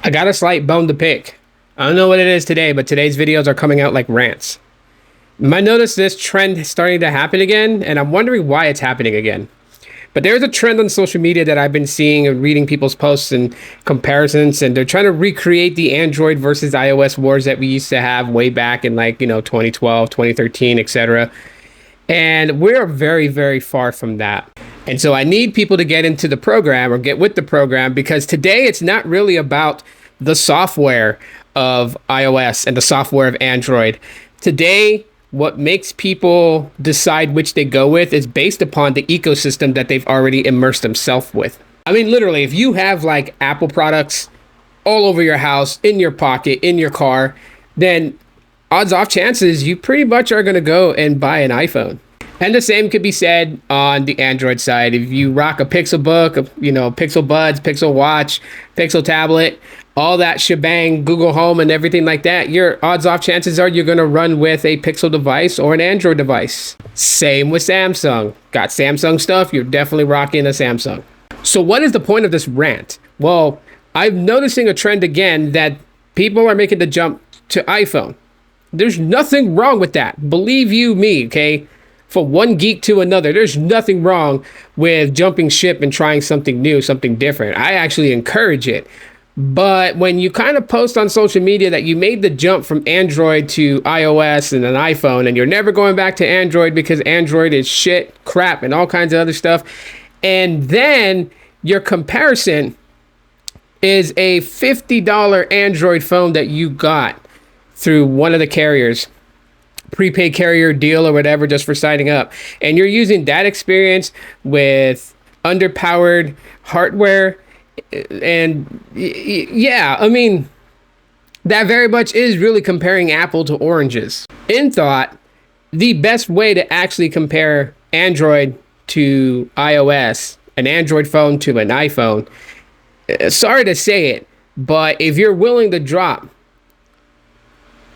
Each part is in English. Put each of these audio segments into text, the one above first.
I got a slight bone to pick. I don't know what it is today, but today's videos are coming out like rants. I noticed this trend starting to happen again, and I'm wondering why it's happening again. But there's a trend on social media that I've been seeing and reading people's posts and comparisons, and they're trying to recreate the Android versus iOS wars that we used to have way back in 2012, 2013, etc. And we're very, very far from that. And so I need people to get into the program or get with the program, because today it's not really about the software of iOS and the software of Android. Today, what makes people decide which they go with is based upon the ecosystem that they've already immersed themselves with. I mean, literally, if you have like Apple products all over your house, in your pocket, in your car, then odds off chances you pretty much are going to go and buy an iPhone. And the same could be said on the Android side. If you rock a Pixel Book, Pixel Buds, Pixel Watch, Pixel Tablet, all that shebang, Google Home and everything like that, your odds off chances are you're going to run with a Pixel device or an Android device. Same with Samsung. Got Samsung stuff, you're definitely rocking a Samsung. So what is the point of this rant? Well, I'm noticing a trend again that people are making the jump to iPhone. There's nothing wrong with that. Believe you me, okay? For one geek to another, there's nothing wrong with jumping ship and trying something new, something different. I actually encourage it. But when you kind of post on social media that you made the jump from Android to iOS and an iPhone, and you're never going back to Android because Android is shit, crap, and all kinds of other stuff, and then your comparison is a $50 Android phone that you got through one of the carriers, prepaid carrier deal or whatever, just for signing up, and you're using that experience with underpowered hardware, and yeah, I mean, that very much is really comparing apple to oranges. In thought, the best way to actually compare Android to iOS, an Android phone to an iPhone, sorry to say it, but if you're willing to drop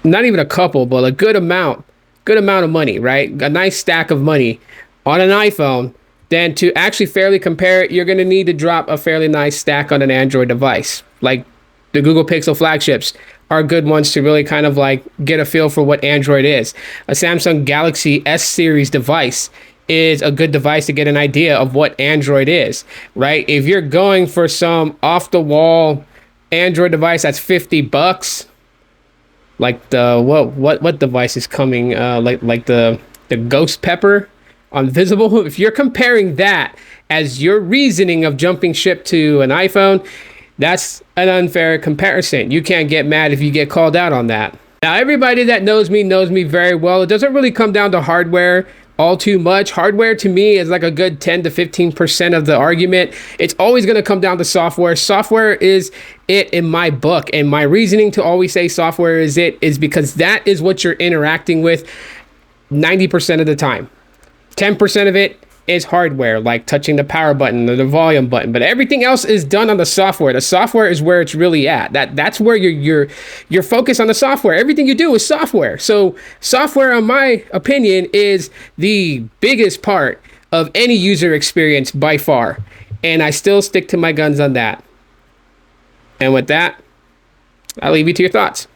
not even a couple, but a good amount of money, right? A nice stack of money on an iPhone, then to actually fairly compare it, you're going to need to drop a fairly nice stack on an Android device. Like the Google Pixel flagships are good ones to really kind of like get a feel for what Android is. A Samsung Galaxy S series device is a good device to get an idea of what Android is, right? If you're going for some off the wall Android device that's $50, like the what device is coming, like the Ghost Pepper on Visible. If you're comparing that as your reasoning of jumping ship to an iPhone, that's an unfair comparison. You can't get mad if you get called out on that. Now, everybody that knows me very well. It doesn't really come down to hardware all too much. Hardware to me is like a good 10 to 15% of the argument. It's always going to come down to software. Software is it in my book. And my reasoning to always say software is it is because that is what you're interacting with 90% of the time. 10% of it is hardware, like touching the power button or the volume button, but everything else is done on the software. The software is where it's really at. That's where you're focused on the software. Everything you do is software. So software, in my opinion, is the biggest part of any user experience by far. And I still stick to my guns on that. And with that, I'll leave you to your thoughts.